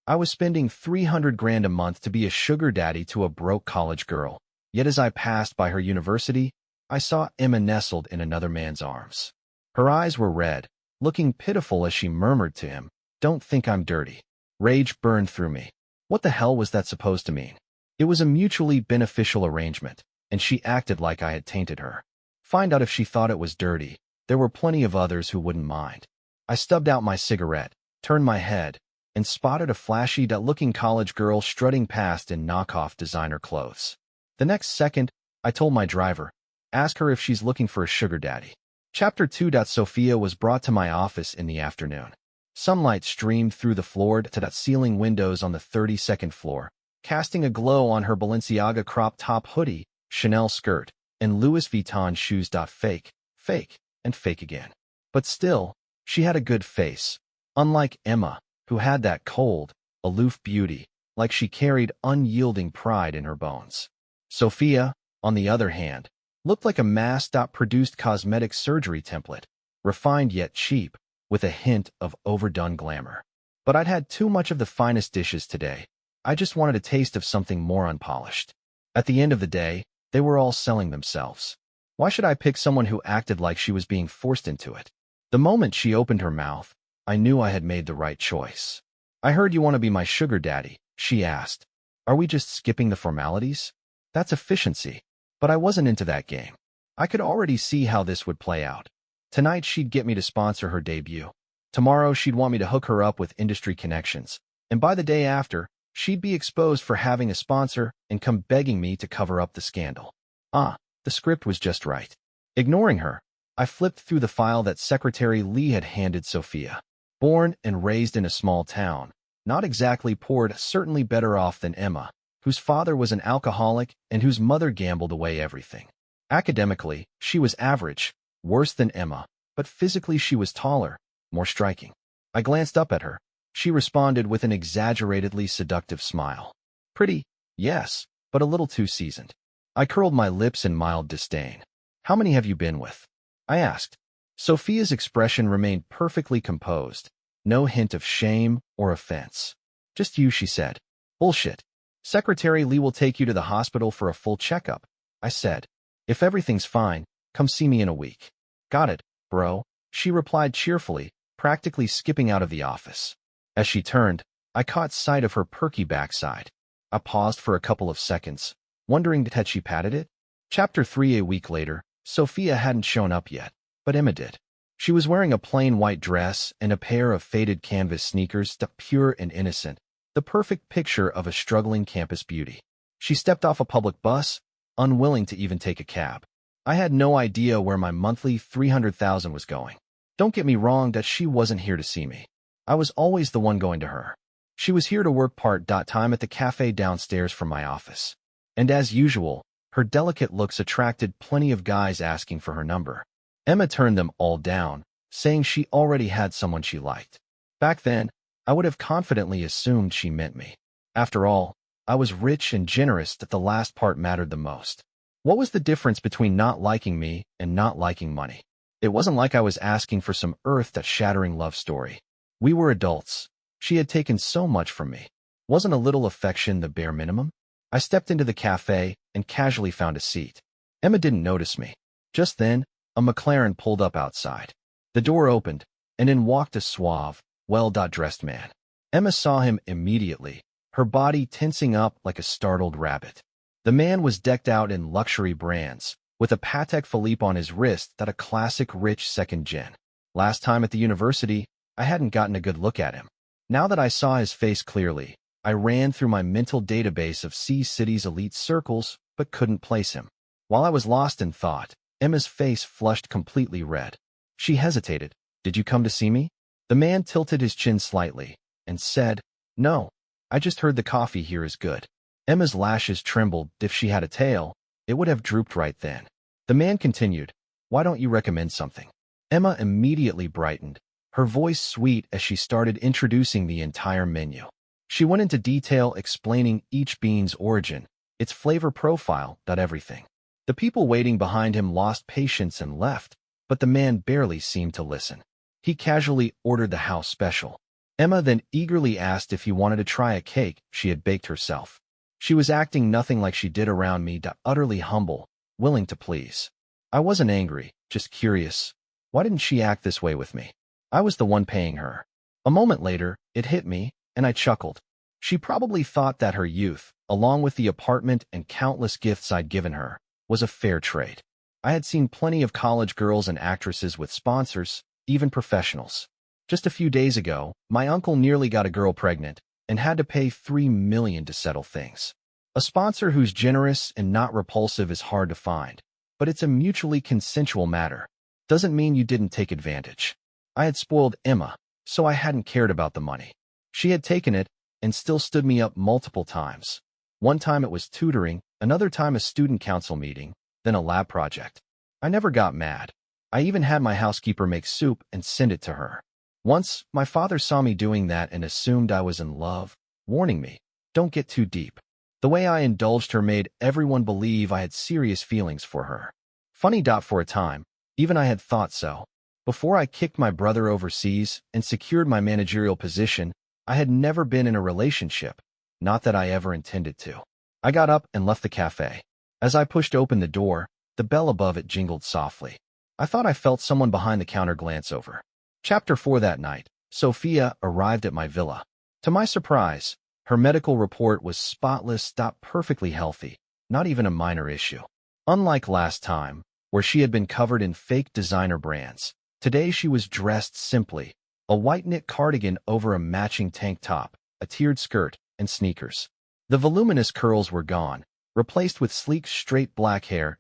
I was spending 300 grand a month to be a sugar daddy to a broke college girl. Yet as I passed by her university, I saw Emma nestled in another man's arms. Her eyes were red, looking pitiful as she murmured to him, "Don't think I'm dirty." Rage burned through me. What the hell was that supposed to mean? It was a mutually beneficial arrangement, and she acted like I had tainted her. Find out if she thought it was dirty. There were plenty of others who wouldn't mind. I stubbed out my cigarette, turned my head, and spotted a flashy-looking college girl strutting past in knockoff designer clothes. The next second, I told my driver, "Ask her if she's looking for a sugar daddy." Chapter 2. Sophia was brought to my office in the afternoon. Sunlight streamed through the floor-to-ceiling windows on the 32nd floor, casting a glow on her Balenciaga crop-top hoodie, Chanel skirt, and Louis Vuitton shoes. Fake, fake, and fake again. But still, she had a good face, unlike Emma, who had that cold, aloof beauty, like she carried unyielding pride in her bones. Sophia, on the other hand, looked like a mass-produced cosmetic surgery template, refined yet cheap, with a hint of overdone glamour. But I'd had too much of the finest dishes today. I just wanted a taste of something more unpolished. At the end of the day, they were all selling themselves. Why should I pick someone who acted like she was being forced into it? The moment she opened her mouth, I knew I had made the right choice. "I heard you want to be my sugar daddy," she asked. "Are we just skipping the formalities?" That's efficiency. But I wasn't into that game. I could already see how this would play out. Tonight she'd get me to sponsor her debut. Tomorrow she'd want me to hook her up with industry connections. And by the day after, she'd be exposed for having a sponsor and come begging me to cover up the scandal. The script was just right. Ignoring her, I flipped through the file that Secretary Lee had handed Sophia. Born and raised in a small town, not exactly poor, certainly better off than Emma, whose father was an alcoholic and whose mother gambled away everything. Academically, she was average, worse than Emma, but physically she was taller, more striking. I glanced up at her. She responded with an exaggeratedly seductive smile. Pretty, yes, but a little too seasoned. I curled my lips in mild disdain. "How many have you been with?" I asked. Sophia's expression remained perfectly composed, no hint of shame or offense. "Just you," she said. "Bullshit. Secretary Lee will take you to the hospital for a full checkup," I said. "If everything's fine, come see me in a week." "Got it, bro," she replied cheerfully, practically skipping out of the office. As she turned, I caught sight of her perky backside. I paused for a couple of seconds, wondering had she patted it? Chapter 3. A week later, Sophia hadn't shown up yet, but Emma did. She was wearing a plain white dress and a pair of faded canvas sneakers, pure and innocent, the perfect picture of a struggling campus beauty. She stepped off a public bus, unwilling to even take a cab. I had no idea where my monthly $300,000 was going. Don't get me wrong that she wasn't here to see me. I was always the one going to her. She was here to work part-time at the cafe downstairs from my office. And as usual, her delicate looks attracted plenty of guys asking for her number. Emma turned them all down, saying she already had someone she liked. Back then, I would have confidently assumed she meant me. After all, I was rich and generous, that the last part mattered the most. What was the difference between not liking me and not liking money? It wasn't like I was asking for some earth-shattering love story. We were adults. She had taken so much from me. Wasn't a little affection the bare minimum? I stepped into the cafe and casually found a seat. Emma didn't notice me. Just then, a McLaren pulled up outside. The door opened, and in walked a suave, well-dressed man. Emma saw him immediately, her body tensing up like a startled rabbit. The man was decked out in luxury brands, with a Patek Philippe on his wrist, that a classic rich second gen. Last time at the university, I hadn't gotten a good look at him. Now that I saw his face clearly, I ran through my mental database of C-City's elite circles, but couldn't place him. While I was lost in thought, Emma's face flushed completely red. She hesitated. "Did you come to see me?" The man tilted his chin slightly and said, "No, I just heard the coffee here is good." Emma's lashes trembled. If she had a tail, it would have drooped right then. The man continued, "Why don't you recommend something?" Emma immediately brightened, her voice sweet as she started introducing the entire menu. She went into detail explaining each bean's origin, its flavor profile, everything. The people waiting behind him lost patience and left, but the man barely seemed to listen. He casually ordered the house special. Emma then eagerly asked if he wanted to try a cake she had baked herself. She was acting nothing like she did around me, utterly humble, willing to please. I wasn't angry, just curious. Why didn't she act this way with me? I was the one paying her. A moment later, it hit me, and I chuckled. She probably thought that her youth, along with the apartment and countless gifts I'd given her, was a fair trade. I had seen plenty of college girls and actresses with sponsors, even professionals. Just a few days ago, my uncle nearly got a girl pregnant and had to pay $3 million to settle things. A sponsor who's generous and not repulsive is hard to find, but it's a mutually consensual matter. Doesn't mean you didn't take advantage. I had spoiled Emma, so I hadn't cared about the money. She had taken it and still stood me up multiple times. One time it was tutoring, another time a student council meeting, then a lab project. I never got mad. I even had my housekeeper make soup and send it to her. Once, my father saw me doing that and assumed I was in love, warning me, "Don't get too deep." The way I indulged her made everyone believe I had serious feelings for her. Funny. For a time, even I had thought so. Before I kicked my brother overseas and secured my managerial position, I had never been in a relationship, not that I ever intended to. I got up and left the cafe. As I pushed open the door, the bell above it jingled softly. I thought I felt someone behind the counter glance over. Chapter 4. That night, Sophia arrived at my villa. To my surprise, her medical report was spotless, perfectly healthy, not even a minor issue. Unlike last time, where she had been covered in fake designer brands, today she was dressed simply, a white knit cardigan over a matching tank top, a tiered skirt, and sneakers. The voluminous curls were gone, replaced with sleek, straight black hair,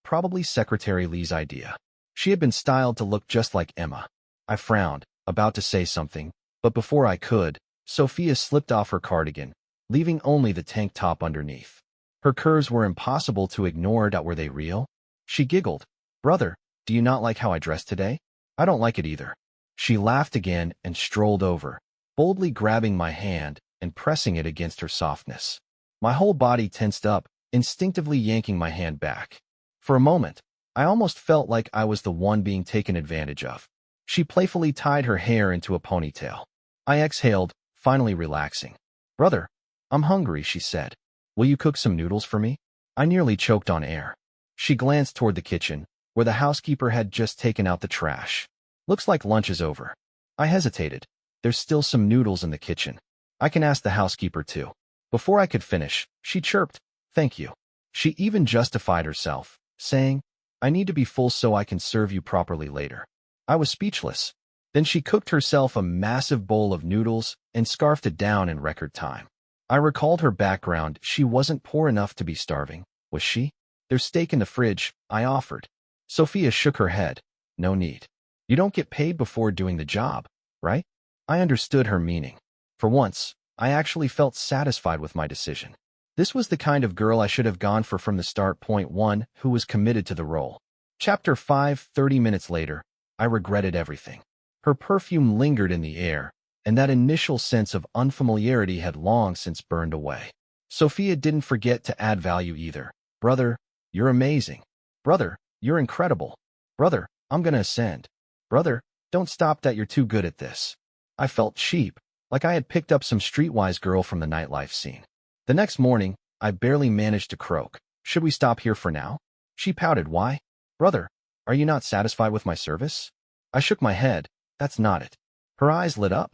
probably Secretary Lee's idea. She had been styled to look just like Emma. I frowned, about to say something, but before I could, Sophia slipped off her cardigan, leaving only the tank top underneath. Her curves were impossible to ignore. Were they real? She giggled. "Brother, do you not like how I dressed today?" "I don't like it either." She laughed again and strolled over, boldly grabbing my hand and pressing it against her softness. My whole body tensed up, instinctively yanking my hand back. For a moment, I almost felt like I was the one being taken advantage of. She playfully tied her hair into a ponytail. I exhaled, finally relaxing. "Brother, I'm hungry," she said. "Will you cook some noodles for me?" I nearly choked on air. She glanced toward the kitchen, where the housekeeper had just taken out the trash. "Looks like lunch is over." I hesitated. "There's still some noodles in the kitchen. I can ask the housekeeper too." Before I could finish, she chirped, "Thank you." She even justified herself, saying, "I need to be full so I can serve you properly later." I was speechless. Then she cooked herself a massive bowl of noodles and scarfed it down in record time. I recalled her background. She wasn't poor enough to be starving, was she? "There's steak in the fridge," I offered. Sophia shook her head. "No need. You don't get paid before doing the job, right?" I understood her meaning. For once, I actually felt satisfied with my decision. This was the kind of girl I should have gone for from the start. Point 1, who was committed to the role. Chapter 5. 30 minutes later, I regretted everything. Her perfume lingered in the air, and that initial sense of unfamiliarity had long since burned away. Sophia didn't forget to add value either. "Brother, you're amazing. Brother, you're incredible. Brother, I'm gonna ascend. Brother, don't stop. You're too good at this." I felt cheap, like I had picked up some streetwise girl from the nightlife scene. The next morning, I barely managed to croak. "Should we stop here for now?" She pouted. "Why?" "Brother, are you not satisfied with my service?" I shook my head. "That's not it." Her eyes lit up.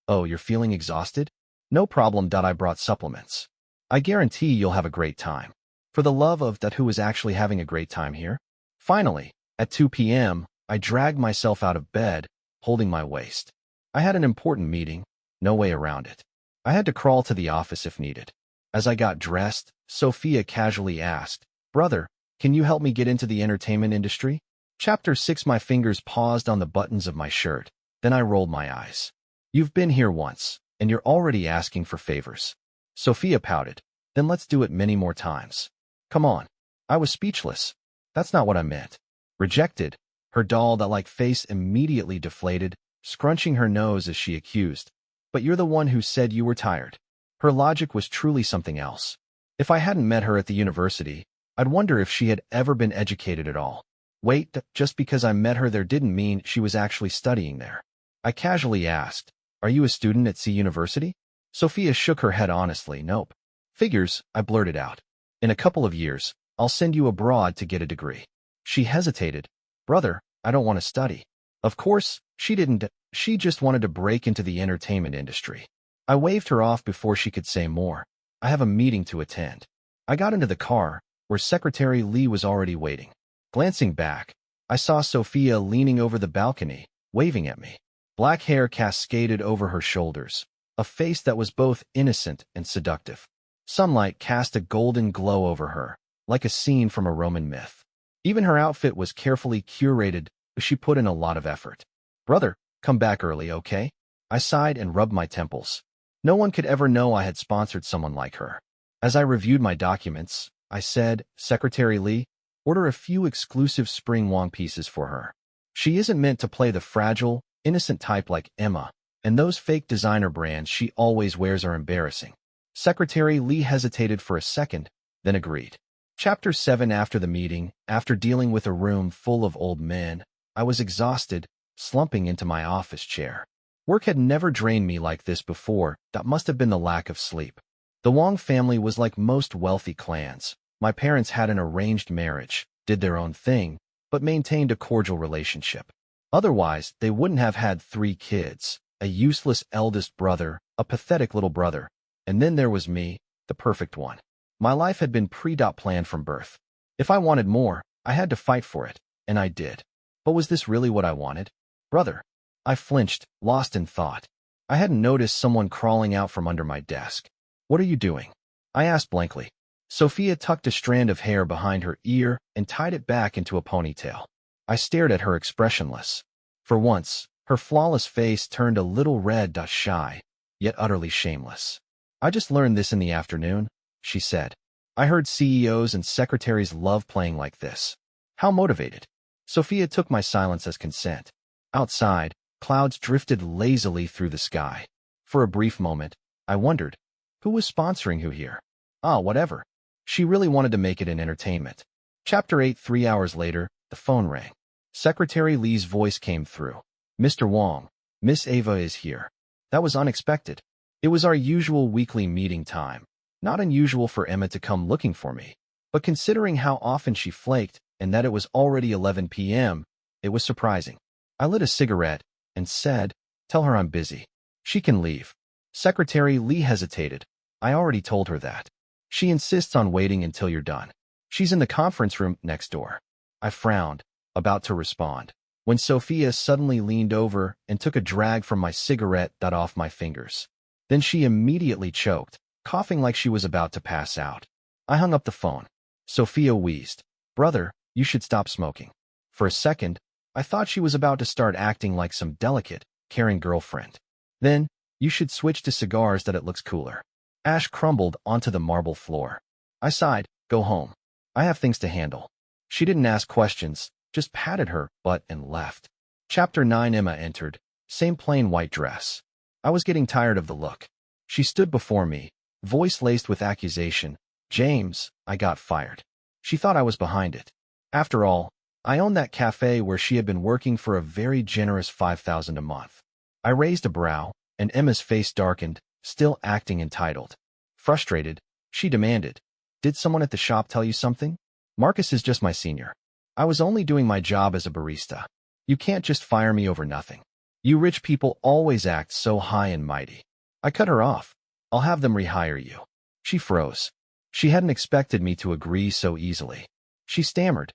"Oh, you're feeling exhausted? No problem. I brought supplements. I guarantee you'll have a great time." For the love of that, who was actually having a great time here? Finally, at 2 p.m., I dragged myself out of bed, holding my waist. I had an important meeting, no way around it. I had to crawl to the office if needed. As I got dressed, Sophia casually asked, "Brother, can you help me get into the entertainment industry?" Chapter 6. My fingers paused on the buttons of my shirt. Then I rolled my eyes. "You've been here once, and you're already asking for favors." Sophia pouted. "Then let's do it many more times. Come on." I was speechless. "That's not what I meant." Rejected. Her doll-like face immediately deflated, scrunching her nose as she accused, "But you're the one who said you were tired." Her logic was truly something else. If I hadn't met her at the university, I'd wonder if she had ever been educated at all. Wait, just because I met her there didn't mean she was actually studying there. I casually asked, Are you a student at C University? Sophia shook her head honestly. Nope. Figures, I blurted out. In a couple of years, I'll send you abroad to get a degree. She hesitated. Brother, I don't want to study. Of course, she didn't. She just wanted to break into the entertainment industry. I waved her off before she could say more. I have a meeting to attend. I got into the car, where Secretary Lee was already waiting. Glancing back, I saw Sophia leaning over the balcony, waving at me. Black hair cascaded over her shoulders, a face that was both innocent and seductive. Sunlight cast a golden glow over her, like a scene from a Roman myth. Even her outfit was carefully curated, but she put in a lot of effort. Brother, come back early, okay? I sighed and rubbed my temples. No one could ever know I had sponsored someone like her. As I reviewed my documents, I said, Secretary Lee, order a few exclusive spring Wong pieces for her. She isn't meant to play the fragile, innocent type like Emma, and those fake designer brands she always wears are embarrassing. Secretary Lee hesitated for a second, then agreed. Chapter 7. After the meeting, after dealing with a room full of old men, I was exhausted, slumping into my office chair. Work had never drained me like this before. That must have been the lack of sleep. The Wong family was like most wealthy clans. My parents had an arranged marriage, did their own thing, but maintained a cordial relationship. Otherwise, they wouldn't have had 3 kids, a useless eldest brother, a pathetic little brother, and then there was me, the perfect one. My life had been pre-planned from birth. If I wanted more, I had to fight for it, and I did. But was this really what I wanted? Brother. I flinched, lost in thought. I hadn't noticed someone crawling out from under my desk. What are you doing? I asked blankly. Sophia tucked a strand of hair behind her ear and tied it back into a ponytail. I stared at her expressionless. For once, her flawless face turned a little red, shy, yet utterly shameless. I just learned this in the afternoon, she said. I heard CEOs and secretaries love playing like this. How motivated? Sophia took my silence as consent. Outside, clouds drifted lazily through the sky. For a brief moment, I wondered, who was sponsoring who here? Whatever. She really wanted to make it an entertainment. Chapter 8. 3 hours later, the phone rang. Secretary Lee's voice came through. Mr. Wong, Miss Ava is here. That was unexpected. It was our usual weekly meeting time. Not unusual for Emma to come looking for me. But considering how often she flaked and that it was already 11 p.m., it was surprising. I lit a cigarette and said, tell her I'm busy. She can leave. Secretary Lee hesitated. I already told her that. She insists on waiting until you're done. She's in the conference room next door. I frowned, about to respond, when Sophia suddenly leaned over and took a drag from my cigarette off my fingers. Then she immediately choked, coughing like she was about to pass out. I hung up the phone. Sophia wheezed. Brother, you should stop smoking. For a second, I thought she was about to start acting like some delicate, caring girlfriend. Then, you should switch to cigars it looks cooler. Ash crumbled onto the marble floor. I sighed, go home. I have things to handle. She didn't ask questions, just patted her butt and left. Chapter 9. Emma entered, same plain white dress. I was getting tired of the look. She stood before me, voice laced with accusation. James, I got fired. She thought I was behind it. After all, I owned that cafe where she had been working for a very generous $5,000 a month. I raised a brow, and Emma's face darkened, still acting entitled. Frustrated, she demanded, did someone at the shop tell you something? Marcus is just my senior. I was only doing my job as a barista. You can't just fire me over nothing. You rich people always act so high and mighty. I cut her off. I'll have them rehire you. She froze. She hadn't expected me to agree so easily. She stammered,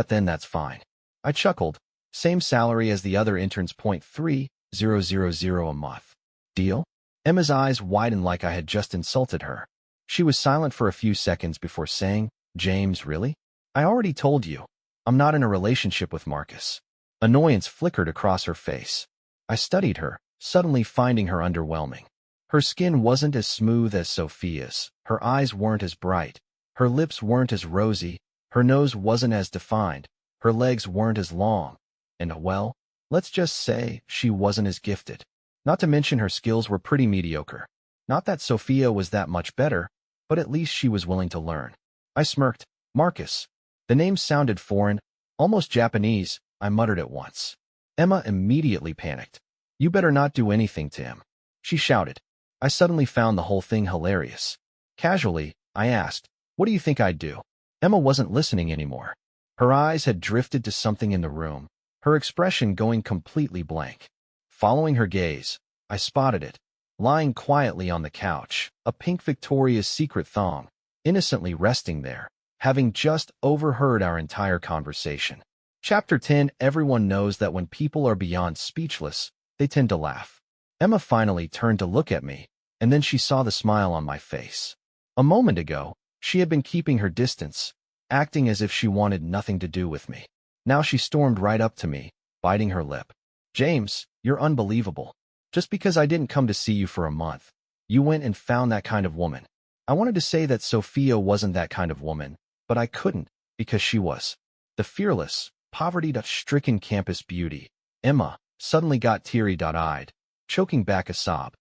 then that's fine. I chuckled. Same salary as the other interns. $3,000 a month. Deal? Emma's eyes widened like I had just insulted her. She was silent for a few seconds before saying, James, really? I already told you. I'm not in a relationship with Marcus. Annoyance flickered across her face. I studied her, suddenly finding her underwhelming. Her skin wasn't as smooth as Sophia's, her eyes weren't as bright, her lips weren't as rosy, her nose wasn't as defined, her legs weren't as long, and well, let's just say she wasn't as gifted. Not to mention her skills were pretty mediocre. Not that Sophia was that much better, but at least she was willing to learn. I smirked. Marcus. The name sounded foreign, almost Japanese, I muttered at once. Emma immediately panicked. You better not do anything to him, she shouted. I suddenly found the whole thing hilarious. Casually, I asked, what do you think I'd do? Emma wasn't listening anymore. Her eyes had drifted to something in the room, her expression going completely blank. Following her gaze, I spotted it, lying quietly on the couch, a pink Victoria's Secret thong, innocently resting there, having just overheard our entire conversation. Chapter 10. Everyone knows that when people are beyond speechless, they tend to laugh. Emma finally turned to look at me, and then she saw the smile on my face. A moment ago, she had been keeping her distance, acting as if she wanted nothing to do with me. Now she stormed right up to me, biting her lip. James, you're unbelievable. Just because I didn't come to see you for a month, you went and found that kind of woman. I wanted to say that Sophia wasn't that kind of woman, but I couldn't, because she was. The fearless, poverty-stricken campus beauty. Emma suddenly got teary-eyed, choking back a sob.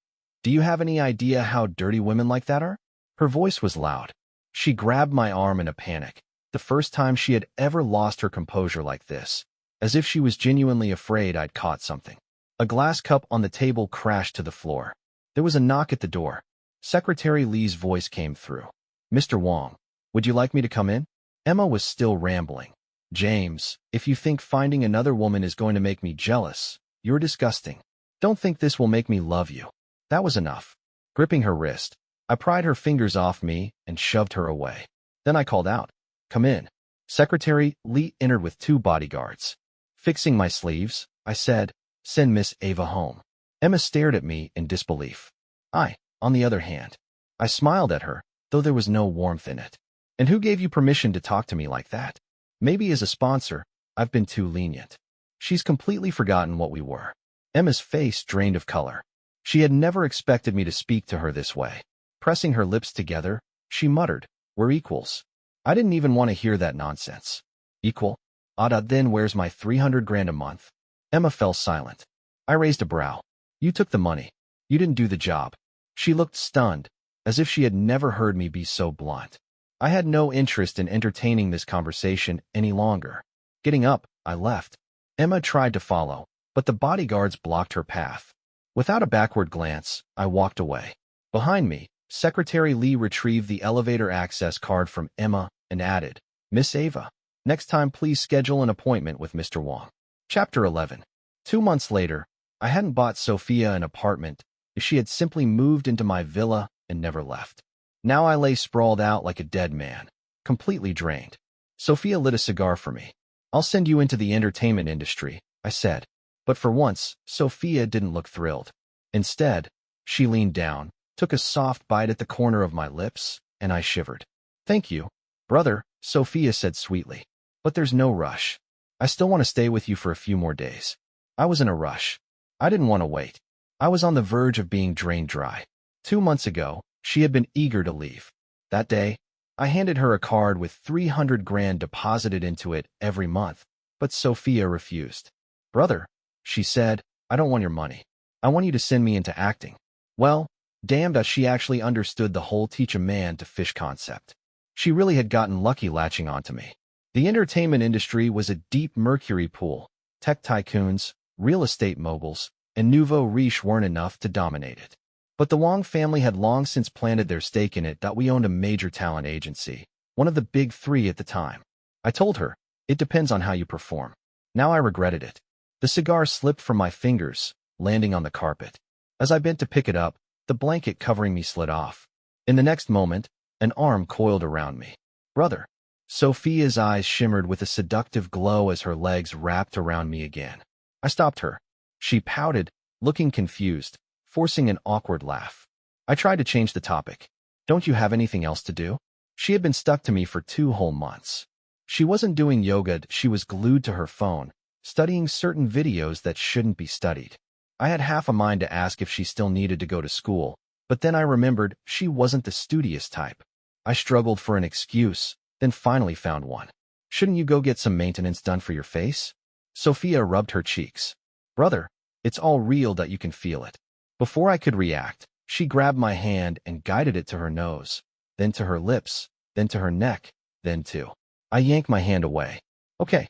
Do you have any idea how dirty women like that are? Her voice was loud. She grabbed my arm in a panic, the first time she had ever lost her composure like this, as if she was genuinely afraid I'd caught something. A glass cup on the table crashed to the floor. There was a knock at the door. Secretary Lee's voice came through. Mr. Wong, would you like me to come in? Emma was still rambling. James, if you think finding another woman is going to make me jealous, you're disgusting. Don't think this will make me love you. That was enough. Gripping her wrist, I pried her fingers off me and shoved her away. Then I called out, come in. Secretary Lee entered with 2 bodyguards. Fixing my sleeves, I said, send Miss Ava home. Emma stared at me in disbelief. On the other hand, I smiled at her, though there was no warmth in it. And who gave you permission to talk to me like that? Maybe as a sponsor, I've been too lenient. She's completely forgotten what we were. Emma's face drained of color. She had never expected me to speak to her this way. Pressing her lips together, she muttered, we're equals. I didn't even want to hear that nonsense. Equal? Then where's my 300 grand a month? Emma fell silent. I raised a brow. You took the money. You didn't do the job. She looked stunned, as if she had never heard me be so blunt. I had no interest in entertaining this conversation any longer. Getting up, I left. Emma tried to follow, but the bodyguards blocked her path. Without a backward glance, I walked away. Behind me, Secretary Lee retrieved the elevator access card from Emma and added, Miss Ava, next time please schedule an appointment with Mr. Wong. Chapter 11. 2 months later, I hadn't bought Sophia an apartment. She had simply moved into my villa and never left. Now I lay sprawled out like a dead man, completely drained. Sophia lit a cigar for me. I'll send you into the entertainment industry, I said. But for once, Sophia didn't look thrilled. Instead, she leaned down, took a soft bite at the corner of my lips, and I shivered. Thank you, brother, Sophia said sweetly. But there's no rush. I still want to stay with you for a few more days. I was in a rush. I didn't want to wait. I was on the verge of being drained dry. 2 months ago, she had been eager to leave. That day, I handed her a card with 300 grand deposited into it every month, but Sophia refused. Brother, she said, I don't want your money. I want you to send me into acting. Well, damned if she actually understood the whole teach a man to fish concept. She really had gotten lucky latching onto me. The entertainment industry was a deep mercury pool. Tech tycoons, real estate moguls, and nouveau riche weren't enough to dominate it. But the Wong family had long since planted their stake in it that we owned a major talent agency, one of the big 3 at the time. I told her, it depends on how you perform. Now I regretted it. The cigar slipped from my fingers, landing on the carpet. As I bent to pick it up, the blanket covering me slid off. In the next moment, an arm coiled around me. Brother. Sophia's eyes shimmered with a seductive glow as her legs wrapped around me again. I stopped her. She pouted, looking confused, forcing an awkward laugh. I tried to change the topic. Don't you have anything else to do? She had been stuck to me for 2 whole months. She wasn't doing yoga, she was glued to her phone, studying certain videos that shouldn't be studied. I had half a mind to ask if she still needed to go to school, but then I remembered she wasn't the studious type. I struggled for an excuse, then finally found one. Shouldn't you go get some maintenance done for your face? Sophia rubbed her cheeks. Brother, it's all real that you can feel it. Before I could react, she grabbed my hand and guided it to her nose, then to her lips, then to her neck, then to. I yanked my hand away. Okay,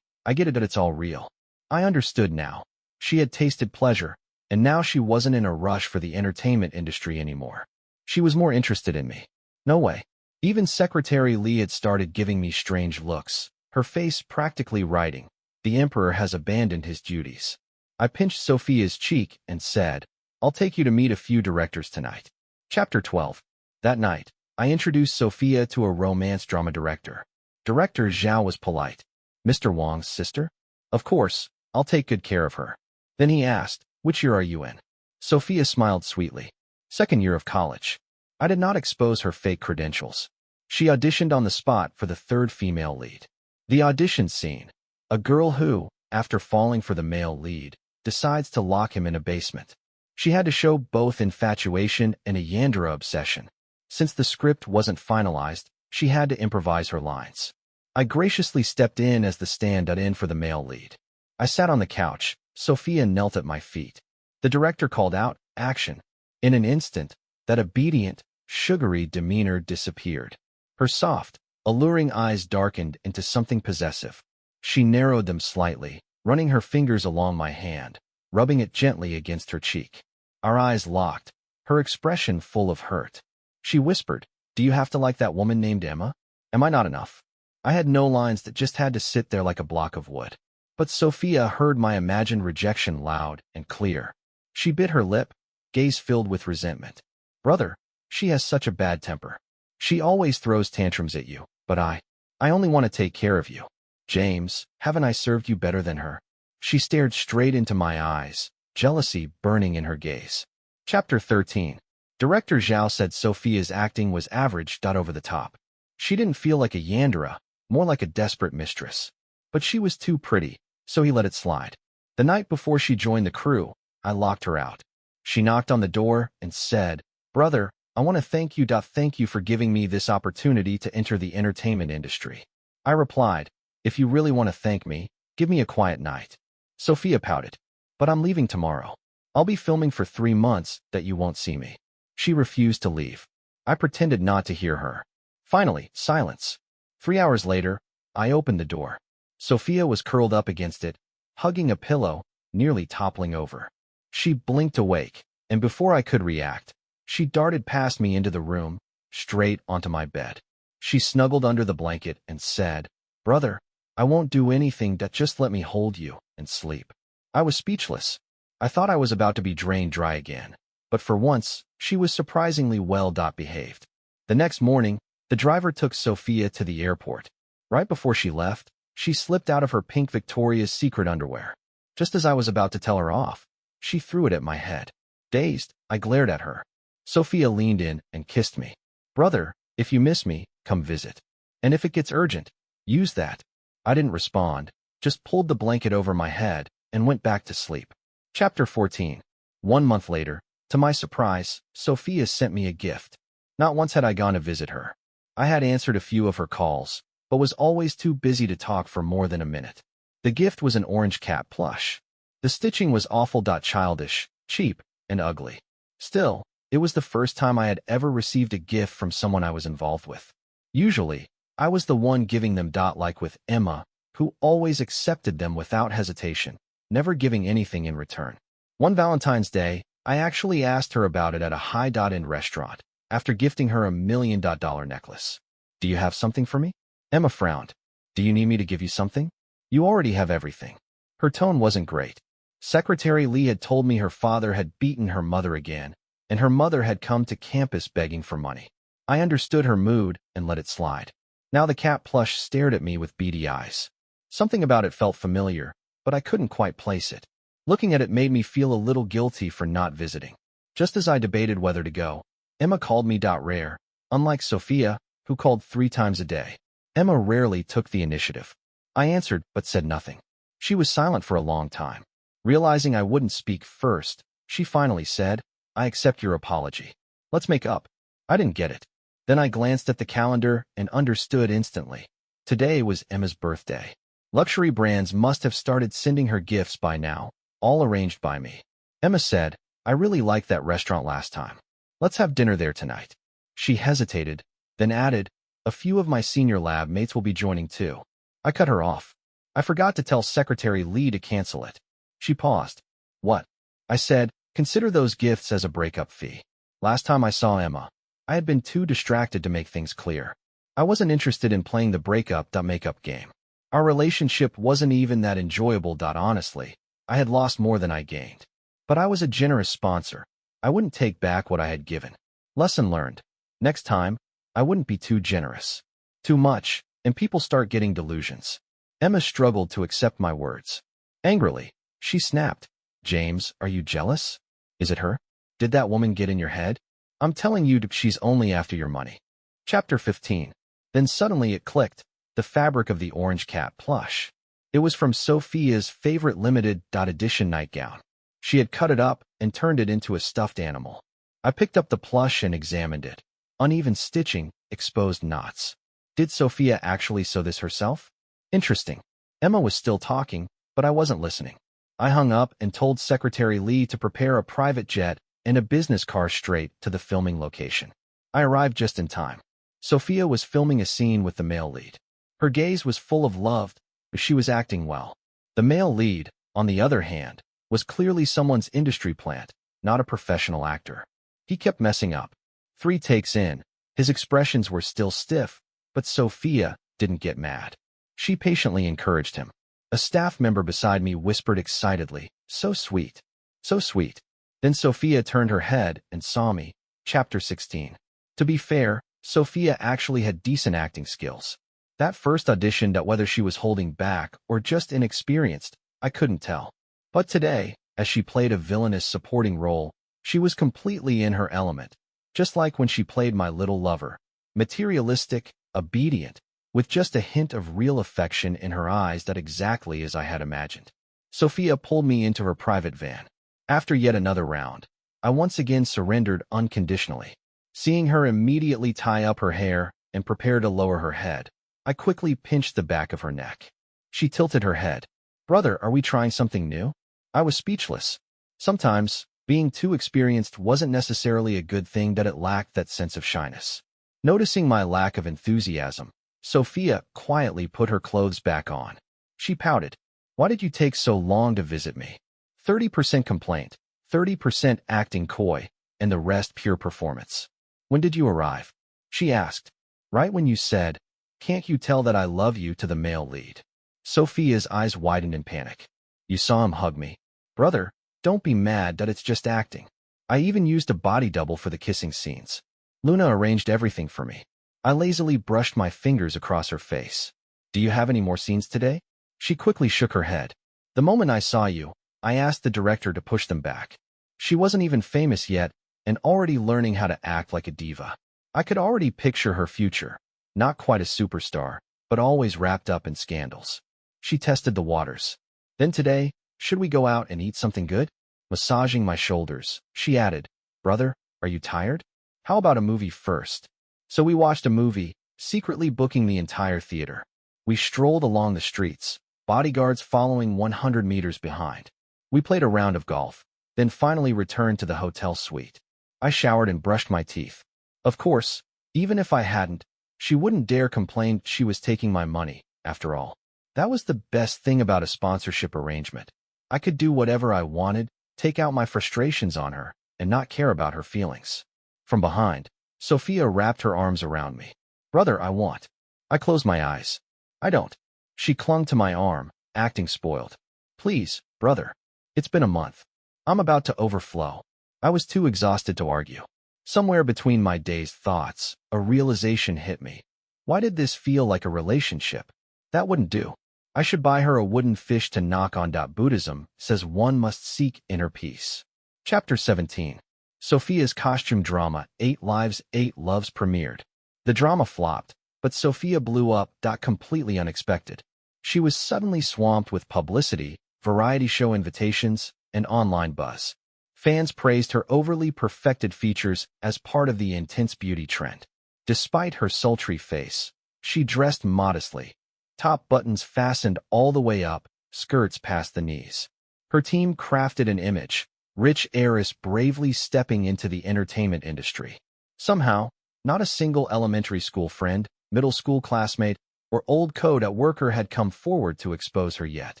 I get it that it's all real. I understood now. She had tasted pleasure, and now she wasn't in a rush for the entertainment industry anymore. She was more interested in me. No way. Even Secretary Lee had started giving me strange looks, her face practically writing, "The Emperor has abandoned his duties." I pinched Sophia's cheek and said, "I'll take you to meet a few directors tonight." Chapter 12. That night, I introduced Sophia to a romance drama director. Director Zhao was polite. "Mr. Wang's sister?" "Of course, I'll take good care of her." Then he asked, "Which year are you in?" Sophia smiled sweetly. "Second year of college." I did not expose her fake credentials. She auditioned on the spot for the third female lead. The audition scene. A girl who, after falling for the male lead, decides to lock him in a basement. She had to show both infatuation and a Yandere obsession. Since the script wasn't finalized, she had to improvise her lines. I graciously stepped in as the stand-in for the male lead. I sat on the couch. Sophia knelt at my feet. The director called out, "Action." In an instant, that obedient, sugary demeanor disappeared. Her soft, alluring eyes darkened into something possessive. She narrowed them slightly, running her fingers along my hand, rubbing it gently against her cheek. Our eyes locked, her expression full of hurt. She whispered, "Do you have to like that woman named Emma? Am I not enough?" I had no lines that just had to sit there like a block of wood. But Sophia heard my imagined rejection loud and clear. She bit her lip, gaze filled with resentment. "Brother, she has such a bad temper. She always throws tantrums at you, but I only want to take care of you. James, haven't I served you better than her?" She stared straight into my eyes, jealousy burning in her gaze. Chapter 13. Director Zhao said Sophia's acting was average. Over the top. She didn't feel like a Yandere, more like a desperate mistress. But she was too pretty, so he let it slide. The night before she joined the crew, I locked her out. She knocked on the door and said, "Brother, I want to thank you. Thank you for giving me this opportunity to enter the entertainment industry." I replied, "If you really want to thank me, give me a quiet night." Sophia pouted, "But I'm leaving tomorrow. I'll be filming for 3 months that you won't see me." She refused to leave. I pretended not to hear her. Finally, silence. 3 hours later, I opened the door. Sophia was curled up against it, hugging a pillow, nearly toppling over. She blinked awake, and before I could react, she darted past me into the room, straight onto my bed. She snuggled under the blanket and said, "Brother, I won't do anything. Just let me hold you and sleep." I was speechless. I thought I was about to be drained dry again. But for once, she was surprisingly well behaved. The next morning, the driver took Sophia to the airport. Right before she left, she slipped out of her pink Victoria's Secret underwear. Just as I was about to tell her off, she threw it at my head. Dazed, I glared at her. Sophia leaned in and kissed me. "Brother, if you miss me, come visit. And if it gets urgent, use that." I didn't respond, just pulled the blanket over my head and went back to sleep. Chapter 14. 1 month later, to my surprise, Sophia sent me a gift. Not once had I gone to visit her. I had answered a few of her calls, but was always too busy to talk for more than a minute. The gift was an orange cat plush. The stitching was awful. Childish, cheap, and ugly. Still, it was the first time I had ever received a gift from someone I was involved with. Usually, I was the one giving them. Like with Emma, who always accepted them without hesitation, never giving anything in return. One Valentine's Day, I actually asked her about it at a high-end restaurant, after gifting her a $1 million necklace. "Do you have something for me?" Emma frowned. "Do you need me to give you something? You already have everything." Her tone wasn't great. Secretary Lee had told me her father had beaten her mother again, and her mother had come to campus begging for money. I understood her mood and let it slide. Now the cat plush stared at me with beady eyes. Something about it felt familiar, but I couldn't quite place it. Looking at it made me feel a little guilty for not visiting. Just as I debated whether to go, Emma called me. Rare, unlike Sophia, who called 3 times a day. Emma rarely took the initiative. I answered, but said nothing. She was silent for a long time. Realizing I wouldn't speak first, she finally said, "I accept your apology. Let's make up." I didn't get it. Then I glanced at the calendar and understood instantly. Today was Emma's birthday. Luxury brands must have started sending her gifts by now, all arranged by me. Emma said, "I really liked that restaurant last time. Let's have dinner there tonight." She hesitated, then added, "A few of my senior lab mates will be joining too." I cut her off. "I forgot to tell Secretary Lee to cancel it." She paused, What? I said, consider those gifts as a breakup fee. Last time I saw Emma, I had been too distracted to make things clear. I wasn't interested in playing the breakup-makeup game. Our relationship wasn't even that enjoyable. Honestly, I had lost more than I gained. But I was a generous sponsor. I wouldn't take back what I had given. Lesson learned. Next time, I wouldn't be too generous. Too much, and people start getting delusions. Emma struggled to accept my words. Angrily, she snapped, James, are you jealous? Is it her? Did that woman get in your head? I'm telling you, she's only after your money. Chapter 15. Then suddenly it clicked, the fabric of the orange cat plush. It was from Sophia's favorite limited edition nightgown. She had cut it up and turned it into a stuffed animal. I picked up the plush and examined it. Uneven stitching, exposed knots. Did Sophia actually sew this herself? Interesting. Emma was still talking, but I wasn't listening. I hung up and told Secretary Lee to prepare a private jet and a business car straight to the filming location. I arrived just in time. Sophia was filming a scene with the male lead. Her gaze was full of love, but she was acting well. The male lead, on the other hand, was clearly someone's industry plant, not a professional actor. He kept messing up. 3 takes in, his expressions were still stiff, but Sophia didn't get mad. She patiently encouraged him. A staff member beside me whispered excitedly, so sweet. So sweet. Then Sophia turned her head and saw me. Chapter 16. To be fair, Sophia actually had decent acting skills. That first audition, that whether she was holding back or just inexperienced, I couldn't tell. But today, as she played a villainous supporting role, she was completely in her element, just like when she played my little lover. Materialistic, obedient, with just a hint of real affection in her eyes, that exactly as I had imagined. Sophia pulled me into her private van. After yet another round, I once again surrendered unconditionally. Seeing her immediately tie up her hair and prepare to lower her head, I quickly pinched the back of her neck. She tilted her head. Brother, are we trying something new? I was speechless. Sometimes, being too experienced wasn't necessarily a good thing, that it lacked that sense of shyness. Noticing my lack of enthusiasm, Sophia quietly put her clothes back on. She pouted. Why did you take so long to visit me? 30% complaint, 30% acting coy, and the rest pure performance. When did you arrive? She asked. Right when you said, can't you tell that I love you, to the male lead. Sophia's eyes widened in panic. You saw him hug me. Brother, don't be mad that it's just acting. I even used a body double for the kissing scenes. Luna arranged everything for me. I lazily brushed my fingers across her face. Do you have any more scenes today? She quickly shook her head. The moment I saw you, I asked the director to push them back. She wasn't even famous yet, and already learning how to act like a diva. I could already picture her future. Not quite a superstar, but always wrapped up in scandals. She tested the waters. Then today, should we go out and eat something good? Massaging my shoulders, she added, Brother, are you tired? How about a movie first? So we watched a movie, secretly booking the entire theater. We strolled along the streets, bodyguards following 100 meters behind. We played a round of golf, then finally returned to the hotel suite. I showered and brushed my teeth. Of course, even if I hadn't, she wouldn't dare complain she was taking my money, after all. That was the best thing about a sponsorship arrangement. I could do whatever I wanted, take out my frustrations on her, and not care about her feelings. From behind, Sophia wrapped her arms around me. Brother, I want. I closed my eyes. I don't. She clung to my arm, acting spoiled. Please, brother. It's been a month. I'm about to overflow. I was too exhausted to argue. Somewhere between my dazed thoughts, a realization hit me. Why did this feel like a relationship? That wouldn't do. I should buy her a wooden fish to knock on. Buddhism says one must seek inner peace. Chapter 17. Sophia's costume drama, 8 Lives, 8 Loves premiered. The drama flopped, but Sophia blew up. Completely unexpected. She was suddenly swamped with publicity, variety show invitations, and online buzz. Fans praised her overly perfected features as part of the intense beauty trend. Despite her sultry face, she dressed modestly. Top buttons fastened all the way up, skirts past the knees. Her team crafted an image, rich heiress bravely stepping into the entertainment industry. Somehow, not a single elementary school friend, middle school classmate, or old code at worker had come forward to expose her yet.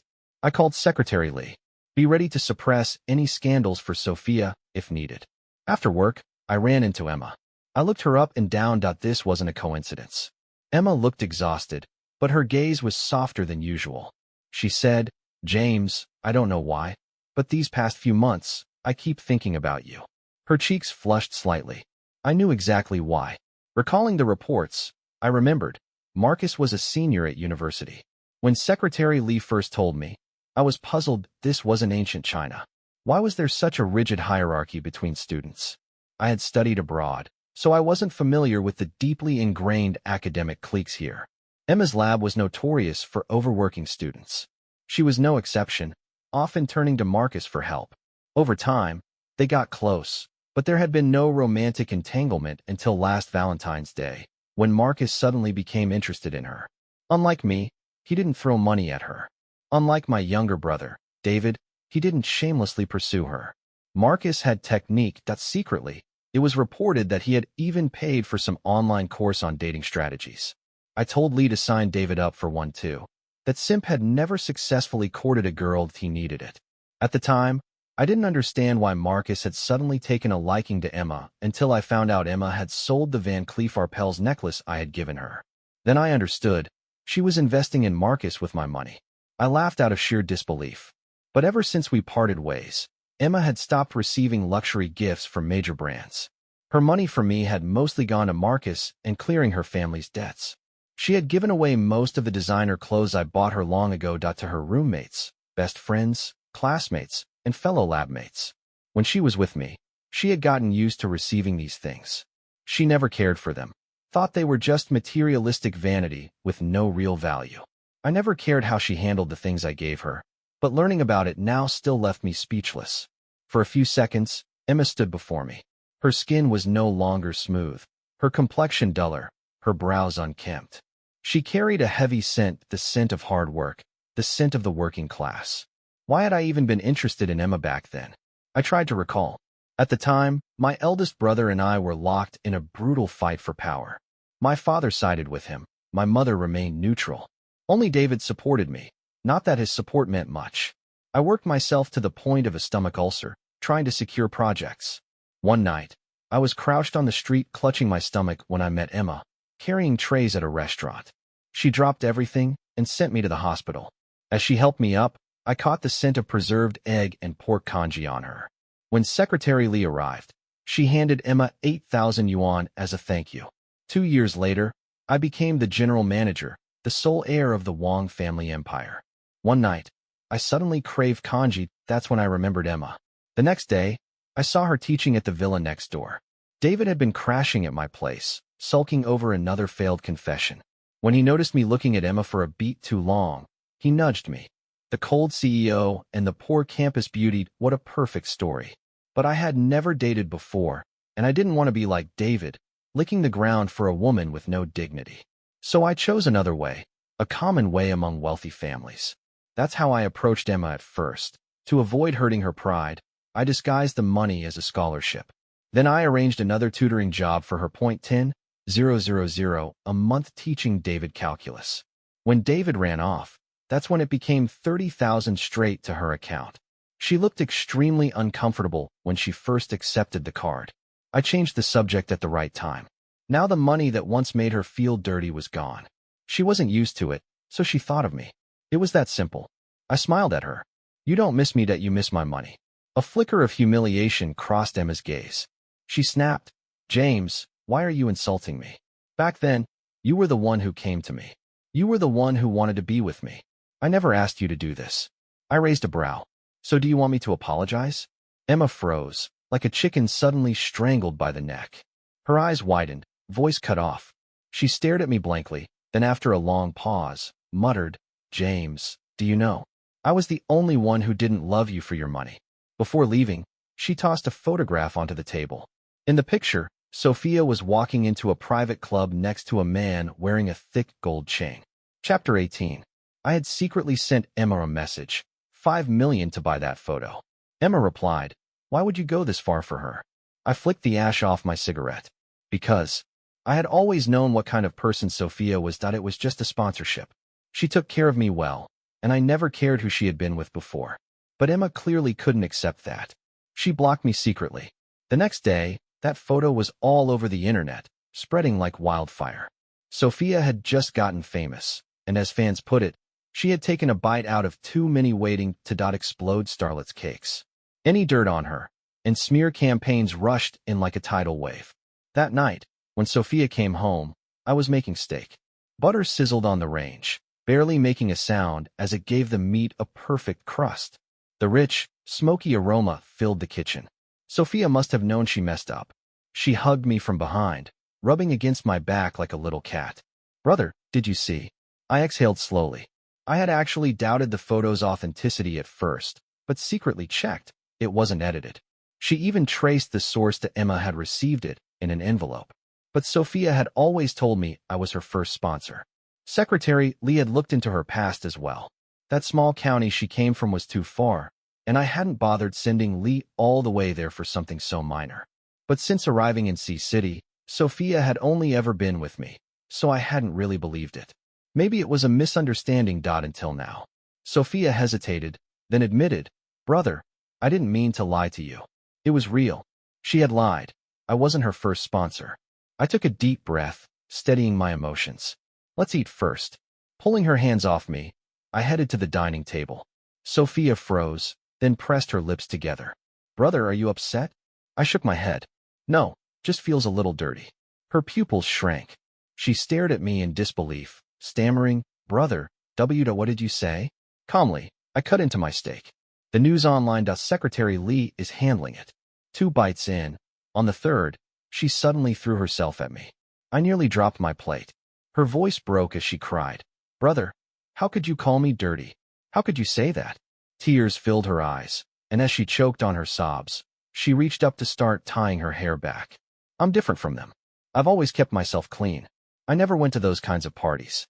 I called Secretary Lee. Be ready to suppress any scandals for Sophia if needed. After work, I ran into Emma. I looked her up and down. This wasn't a coincidence. Emma looked exhausted, but her gaze was softer than usual. She said, "James, I don't know why, but these past few months, I keep thinking about you." Her cheeks flushed slightly. I knew exactly why. Recalling the reports, I remembered. Marcus was a senior at university. When Secretary Lee first told me, I was puzzled. This wasn't ancient China. Why was there such a rigid hierarchy between students? I had studied abroad, so I wasn't familiar with the deeply ingrained academic cliques here. Emma's lab was notorious for overworking students. She was no exception, often turning to Marcus for help. Over time, they got close, but there had been no romantic entanglement until last Valentine's Day, when Marcus suddenly became interested in her. Unlike me, he didn't throw money at her. Unlike my younger brother, David, he didn't shamelessly pursue her. Marcus had technique that secretly, it was reported that he had even paid for some online course on dating strategies. I told Lee to sign David up for one too. That simp had never successfully courted a girl if he needed it. At the time, I didn't understand why Marcus had suddenly taken a liking to Emma until I found out Emma had sold the Van Cleef Arpels necklace I had given her. Then I understood. She was investing in Marcus with my money. I laughed out of sheer disbelief. But ever since we parted ways, Emma had stopped receiving luxury gifts from major brands. Her money from me had mostly gone to Marcus and clearing her family's debts. She had given away most of the designer clothes I bought her long ago to her roommates, best friends, classmates, and fellow labmates. When she was with me, she had gotten used to receiving these things. She never cared for them, thought they were just materialistic vanity with no real value. I never cared how she handled the things I gave her, but learning about it now still left me speechless. For a few seconds, Emma stood before me. Her skin was no longer smooth, her complexion duller, her brows unkempt. She carried a heavy scent, the scent of hard work, the scent of the working class. Why had I even been interested in Emma back then? I tried to recall. At the time, my eldest brother and I were locked in a brutal fight for power. My father sided with him, my mother remained neutral. Only David supported me, not that his support meant much. I worked myself to the point of a stomach ulcer, trying to secure projects. One night, I was crouched on the street clutching my stomach when I met Emma, carrying trays at a restaurant. She dropped everything and sent me to the hospital. As she helped me up, I caught the scent of preserved egg and pork congee on her. When Secretary Lee arrived, she handed Emma 8,000 yuan as a thank you. 2 years later, I became the general manager, the sole heir of the Wang family empire. One night, I suddenly craved congee. That's when I remembered Emma. The next day, I saw her teaching at the villa next door. David had been crashing at my place, sulking over another failed confession. When he noticed me looking at Emma for a beat too long, he nudged me. The cold CEO and the poor campus beauty, what a perfect story. But I had never dated before, and I didn't want to be like David, licking the ground for a woman with no dignity. So I chose another way, a common way among wealthy families. That's how I approached Emma at first. To avoid hurting her pride, I disguised the money as a scholarship. Then I arranged another tutoring job for her. 10,000 a month teaching David calculus. When David ran off, that's when it became 30,000 straight to her account. She looked extremely uncomfortable when she first accepted the card. I changed the subject at the right time. Now the money that once made her feel dirty was gone. She wasn't used to it, so she thought of me. It was that simple. I smiled at her. "You don't miss me, that you miss my money." A flicker of humiliation crossed Emma's gaze. She snapped, "James, why are you insulting me? Back then, you were the one who came to me. You were the one who wanted to be with me. I never asked you to do this." I raised a brow. "So do you want me to apologize?" Emma froze, like a chicken suddenly strangled by the neck. Her eyes widened, voice cut off. She stared at me blankly, then after a long pause, muttered, "James, do you know? I was the only one who didn't love you for your money." Before leaving, she tossed a photograph onto the table. In the picture, Sophia was walking into a private club next to a man wearing a thick gold chain. Chapter 18. I had secretly sent Emma a message, 5 million to buy that photo. Emma replied, "Why would you go this far for her?" I flicked the ash off my cigarette. Because I had always known what kind of person Sophia was. It was just a sponsorship. She took care of me well, and I never cared who she had been with before. But Emma clearly couldn't accept that. She blocked me secretly. The next day, that photo was all over the internet, spreading like wildfire. Sophia had just gotten famous, and as fans put it, she had taken a bite out of too many waiting to explode starlets' cakes. Any dirt on her, and smear campaigns rushed in like a tidal wave. That night, when Sophia came home, I was making steak. Butter sizzled on the range, barely making a sound as it gave the meat a perfect crust. The rich, smoky aroma filled the kitchen. Sophia must have known she messed up. She hugged me from behind, rubbing against my back like a little cat. "Brother, did you see?" I exhaled slowly. I had actually doubted the photo's authenticity at first, but secretly checked. It wasn't edited. She even traced the source that Emma had received it in an envelope. But Sophia had always told me I was her first sponsor. Secretary Lee had looked into her past as well. That small county she came from was too far, and I hadn't bothered sending Lee all the way there for something so minor. But since arriving in Sea City, Sophia had only ever been with me, so I hadn't really believed it. Maybe it was a misunderstanding until now. Sophia hesitated, then admitted, "Brother, I didn't mean to lie to you. It was real." She had lied. I wasn't her first sponsor. I took a deep breath, steadying my emotions. "Let's eat first." Pulling her hands off me, I headed to the dining table. Sophia froze, then pressed her lips together. "Brother, are you upset?" I shook my head. "No, just feels a little dirty." Her pupils shrank. She stared at me in disbelief, stammering, "Brother, what did you say?" Calmly, I cut into my steak. The news online. Secretary Lee is handling it. 2 bites in. On the third, she suddenly threw herself at me. I nearly dropped my plate. Her voice broke as she cried, "Brother, how could you call me dirty? How could you say that?" Tears filled her eyes, and as she choked on her sobs, she reached up to start tying her hair back. "I'm different from them. I've always kept myself clean. I never went to those kinds of parties."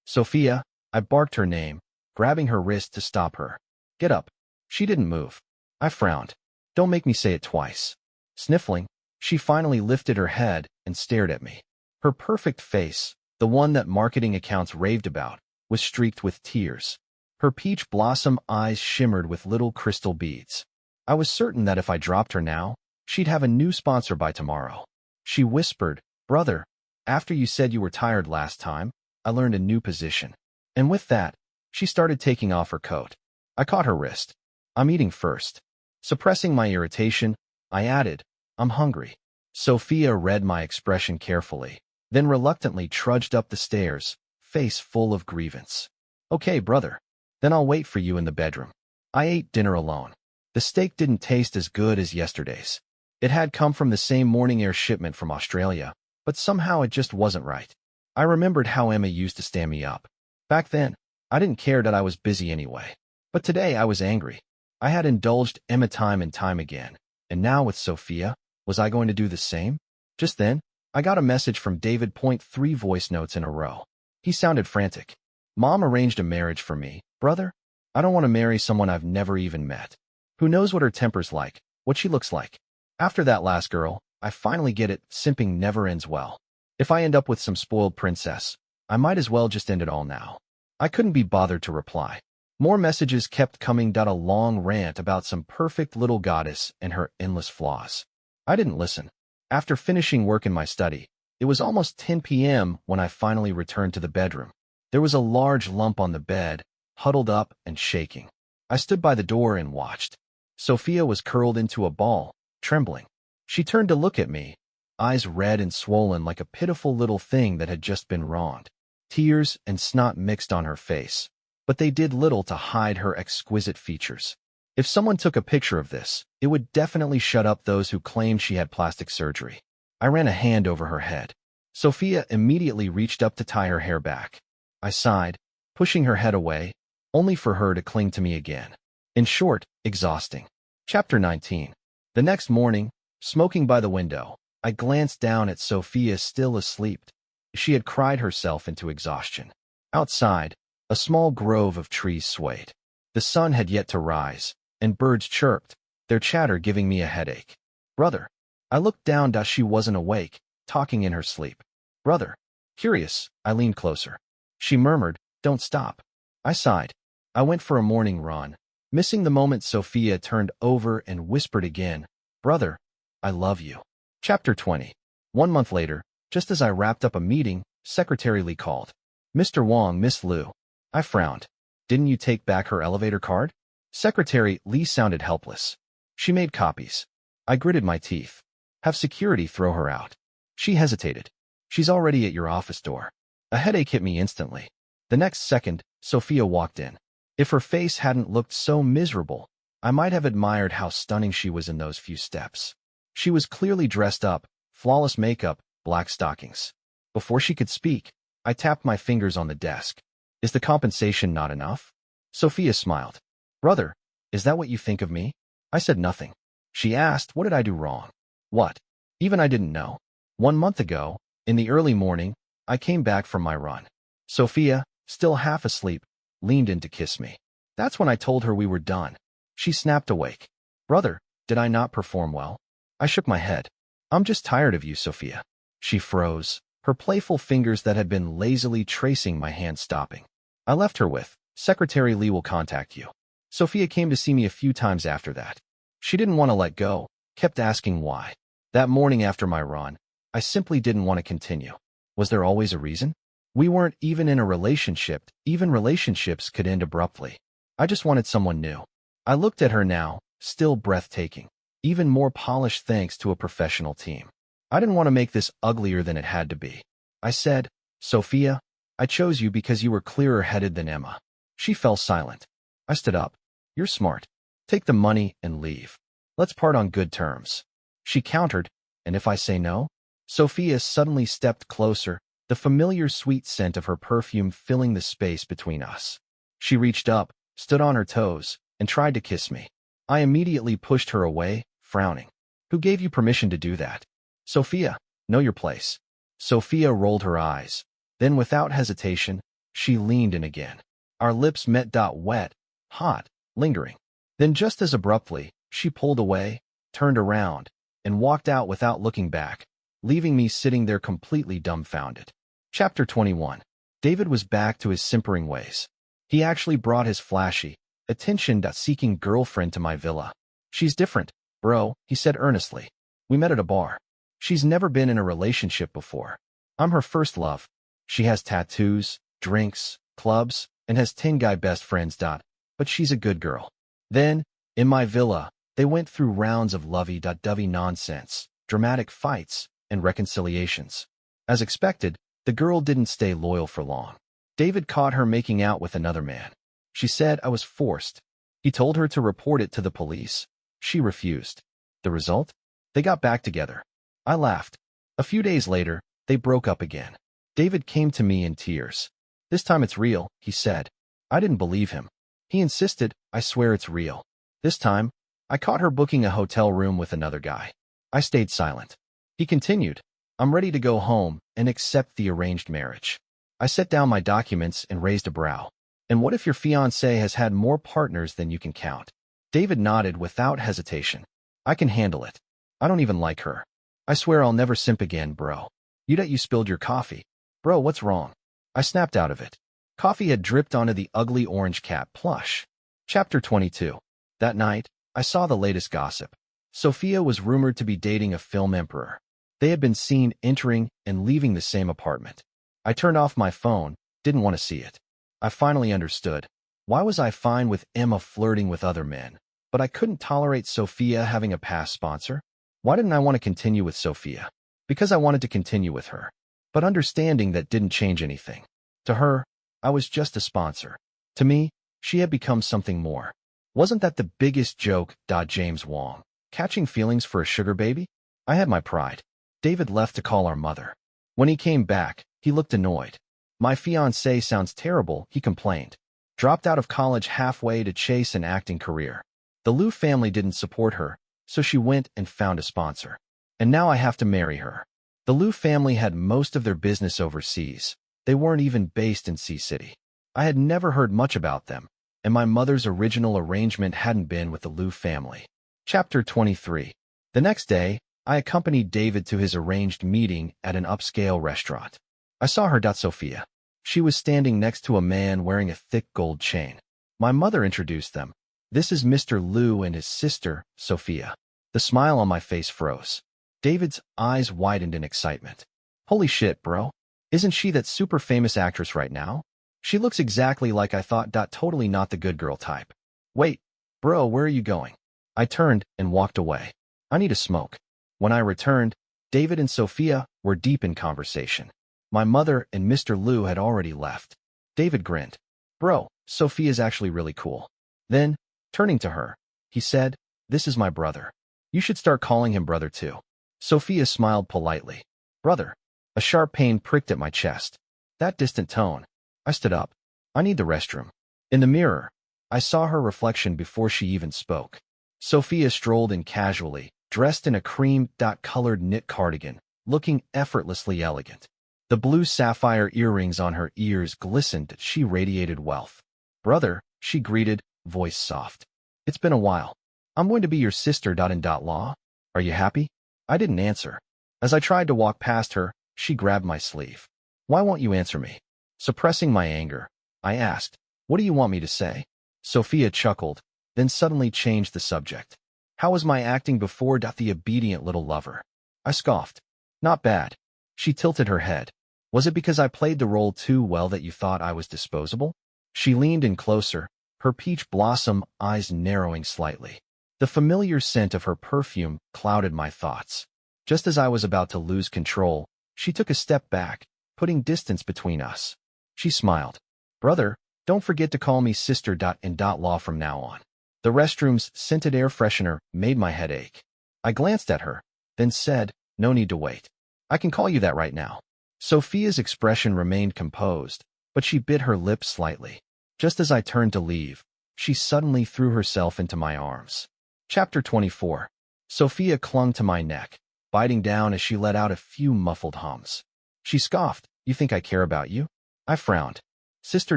Sophia, I barked her name, grabbing her wrist to stop her. "Get up." She didn't move. I frowned. "Don't make me say it twice." Sniffling, she finally lifted her head and stared at me. Her perfect face, the one that marketing accounts raved about, was streaked with tears. Her peach blossom eyes shimmered with little crystal beads. I was certain that if I dropped her now, she'd have a new sponsor by tomorrow. She whispered, "Brother, after you said you were tired last time, I learned a new position." And with that, she started taking off her coat. I caught her wrist. "I'm eating first." Suppressing my irritation, I added, "I'm hungry." Sophia read my expression carefully, then reluctantly trudged up the stairs, face full of grievance. "Okay, brother. Then I'll wait for you in the bedroom." I ate dinner alone. The steak didn't taste as good as yesterday's. It had come from the same morning air shipment from Australia, but somehow it just wasn't right. I remembered how Emma used to stand me up. Back then, I didn't care that I was busy anyway. But today I was angry. I had indulged Emma time and time again, and now with Sophia, was I going to do the same? Just then, I got a message from David. 3 voice notes in a row. He sounded frantic. "Mom arranged a marriage for me. Brother, I don't want to marry someone I've never even met. Who knows what her temper's like, what she looks like. After that last girl, I finally get it, simping never ends well. If I end up with some spoiled princess, I might as well just end it all now." I couldn't be bothered to reply. More messages kept coming. A long rant about some perfect little goddess and her endless flaws. I didn't listen. After finishing work in my study, it was almost 10 p.m. when I finally returned to the bedroom. There was a large lump on the bed, huddled up and shaking. I stood by the door and watched. Sophia was curled into a ball, trembling. She turned to look at me, eyes red and swollen like a pitiful little thing that had just been wronged. Tears and snot mixed on her face, but they did little to hide her exquisite features. If someone took a picture of this, it would definitely shut up those who claimed she had plastic surgery. I ran a hand over her head. Sophia immediately reached up to tie her hair back. I sighed, pushing her head away, only for her to cling to me again. In short, exhausting. Chapter 19. The next morning, smoking by the window, I glanced down at Sophia still asleep. She had cried herself into exhaustion. Outside, a small grove of trees swayed. The sun had yet to rise, and birds chirped, their chatter giving me a headache. "Brother." I looked down. She wasn't awake, talking in her sleep. "Brother." Curious, I leaned closer. She murmured, "Don't stop." I sighed. "I went for a morning run. Missing the moment, Sophia turned over and whispered again, "Brother, I love you." Chapter 20. 1 month later, just as I wrapped up a meeting, Secretary Lee called. "Mr. Wong, Miss Liu." I frowned. "Didn't you take back her elevator card?" Secretary Lee sounded helpless. "She made copies." I gritted my teeth. "Have security throw her out." She hesitated. "She's already at your office door." A headache hit me instantly. The next second, Sophia walked in. If her face hadn't looked so miserable, I might have admired how stunning she was in those few steps. She was clearly dressed up, flawless makeup, black stockings. Before she could speak, I tapped my fingers on the desk. "Is the compensation not enough?" Sophia smiled. "Brother, is that what you think of me?" I said nothing. She asked, "What did I do wrong?" What? Even I didn't know. 1 month ago, in the early morning, I came back from my run. Sophia, still half asleep, leaned in to kiss me. That's when I told her we were done. She snapped awake. "Brother, did I not perform well?" I shook my head. "I'm just tired of you, Sophia." She froze, her playful fingers that had been lazily tracing my hand stopping. I left her with, "Secretary Lee will contact you." Sophia came to see me a few times after that. She didn't want to let go, kept asking why. That morning after my run, I simply didn't want to continue. Was there always a reason? We weren't even in a relationship. Even relationships could end abruptly. I just wanted someone new. I looked at her now, still breathtaking, even more polished thanks to a professional team. I didn't want to make this uglier than it had to be. I said, "Sophia, I chose you because you were clearer-headed than Emma." She fell silent. I stood up. "You're smart. Take the money and leave. Let's part on good terms." She countered, "And if I say no?" Sophia suddenly stepped closer, the familiar sweet scent of her perfume filling the space between us. She reached up, stood on her toes, and tried to kiss me. I immediately pushed her away, frowning. "Who gave you permission to do that?" "Sophia, know your place." Sophia rolled her eyes. Then without hesitation, she leaned in again. Our lips met. Wet, hot, lingering. Then just as abruptly, she pulled away, turned around, and walked out without looking back, leaving me sitting there completely dumbfounded. Chapter 21. David was back to his simpering ways. He actually brought his flashy, attention-seeking girlfriend to my villa. "She's different, bro," he said earnestly. "We met at a bar. She's never been in a relationship before. I'm her first love. She has tattoos, drinks, clubs, and has 10 guy best friends. But she's a good girl." Then, in my villa, they went through rounds of lovey-dovey nonsense, dramatic fights, and reconciliations. As expected, the girl didn't stay loyal for long. David caught her making out with another man. She said I was forced. He told her to report it to the police. She refused. The result? They got back together. I laughed. A few days later, they broke up again. David came to me in tears. "This time it's real," he said. I didn't believe him. He insisted, "I swear it's real." This time, I caught her booking a hotel room with another guy. I stayed silent. He continued, "I'm ready to go home and accept the arranged marriage." I set down my documents and raised a brow. "And what if your fiancée has had more partners than you can count?" David nodded without hesitation. "I can handle it. I don't even like her. I swear I'll never simp again, bro." You spilled your coffee." "Bro, what's wrong?" I snapped out of it. Coffee had dripped onto the ugly orange cat plush. Chapter 22. That night, I saw the latest gossip. Sophia was rumored to be dating a film emperor. They had been seen entering and leaving the same apartment. I turned off my phone, didn't want to see it. I finally understood. Why was I fine with Emma flirting with other men, but I couldn't tolerate Sophia having a past sponsor? Why didn't I want to continue with Sophia? Because I wanted to continue with her. But understanding that didn't change anything. To her, I was just a sponsor. To me, she had become something more. Wasn't that the biggest joke? James Wong. Catching feelings for a sugar baby? I had my pride. David left to call our mother. When he came back, he looked annoyed. "My fiancée sounds terrible," he complained. "Dropped out of college halfway to chase an acting career. The Liu family didn't support her, so she went and found a sponsor. And now I have to marry her." The Liu family had most of their business overseas. They weren't even based in Sea City. I had never heard much about them, and my mother's original arrangement hadn't been with the Liu family. Chapter 23. The next day, I accompanied David to his arranged meeting at an upscale restaurant. I saw her. Sophia. She was standing next to a man wearing a thick gold chain. My mother introduced them. This is Mr. Liu and his sister, Sophia. The smile on my face froze. David's eyes widened in excitement. Holy shit, bro. Isn't she that super famous actress right now? She looks exactly like I thought. Totally not the good girl type. Wait, bro, where are you going? I turned and walked away. I need a smoke. When I returned, David and Sophia were deep in conversation. My mother and Mr. Liu had already left. David grinned. Bro, Sophia's actually really cool. Then, turning to her, he said, this is my brother. You should start calling him brother too. Sophia smiled politely. Brother. A sharp pain pricked at my chest. That distant tone. I stood up. I need the restroom. In the mirror, I saw her reflection before she even spoke. Sophia strolled in casually, dressed in a cream-colored knit cardigan, looking effortlessly elegant. The blue sapphire earrings on her ears glistened. She radiated wealth. Brother, she greeted, voice soft. It's been a while. I'm going to be your sister. Law. Are you happy? I didn't answer. As I tried to walk past her, she grabbed my sleeve. Why won't you answer me? Suppressing my anger, I asked, what do you want me to say? Sophia chuckled, then suddenly changed the subject. How was my acting before? The obedient little lover. I scoffed. Not bad. She tilted her head. Was it because I played the role too well that you thought I was disposable? She leaned in closer, her peach blossom eyes narrowing slightly. The familiar scent of her perfume clouded my thoughts. Just as I was about to lose control, she took a step back, putting distance between us. She smiled. Brother, don't forget to call me sister. Law from now on. The restroom's scented air freshener made my head ache. I glanced at her, then said, no need to wait. I can call you that right now. Sophia's expression remained composed, but she bit her lips slightly. Just as I turned to leave, she suddenly threw herself into my arms. Chapter 24. Sophia clung to my neck, biting down as she let out a few muffled hums. She scoffed, you think I care about you? I frowned. Sister.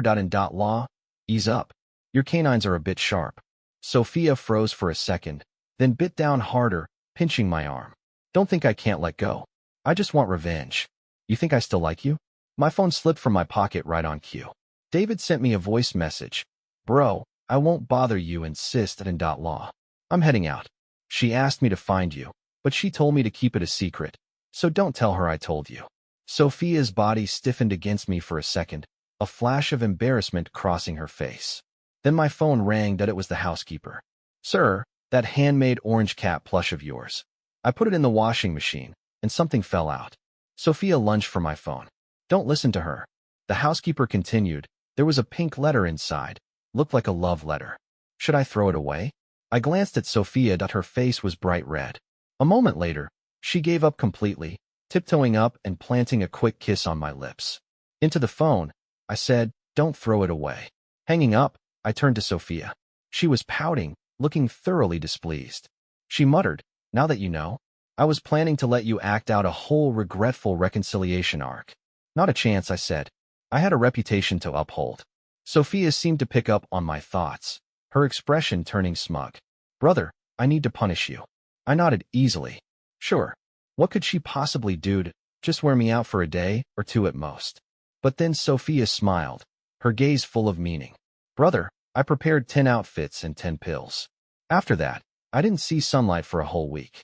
Law, ease up. Your canines are a bit sharp. Sophia froze for a second, then bit down harder, pinching my arm. Don't think I can't let go. I just want revenge. You think I still like you? My phone slipped from my pocket right on cue. David sent me a voice message. Bro, I won't bother you. Insist. Law. I'm heading out. She asked me to find you, but she told me to keep it a secret, so don't tell her I told you. Sophia's body stiffened against me for a second, a flash of embarrassment crossing her face. Then my phone rang. It was the housekeeper. Sir, that handmade orange cat plush of yours. I put it in the washing machine, and something fell out. Sophia lunged for my phone. Don't listen to her. The housekeeper continued. There was a pink letter inside. Looked like a love letter. Should I throw it away? I glanced at Sophia. Her face was bright red. A moment later, she gave up completely, tiptoeing up and planting a quick kiss on my lips. Into the phone, I said, don't throw it away. Hanging up, I turned to Sophia. She was pouting, looking thoroughly displeased. She muttered, now that you know, I was planning to let you act out a whole regretful reconciliation arc. Not a chance, I said. I had a reputation to uphold. Sophia seemed to pick up on my thoughts, her expression turning smug. Brother, I need to punish you. I nodded easily. Sure. What could she possibly do to just wear me out for a day or two at most? But then Sophia smiled, her gaze full of meaning. Brother, I prepared 10 outfits and 10 pills. After that, I didn't see sunlight for a whole week.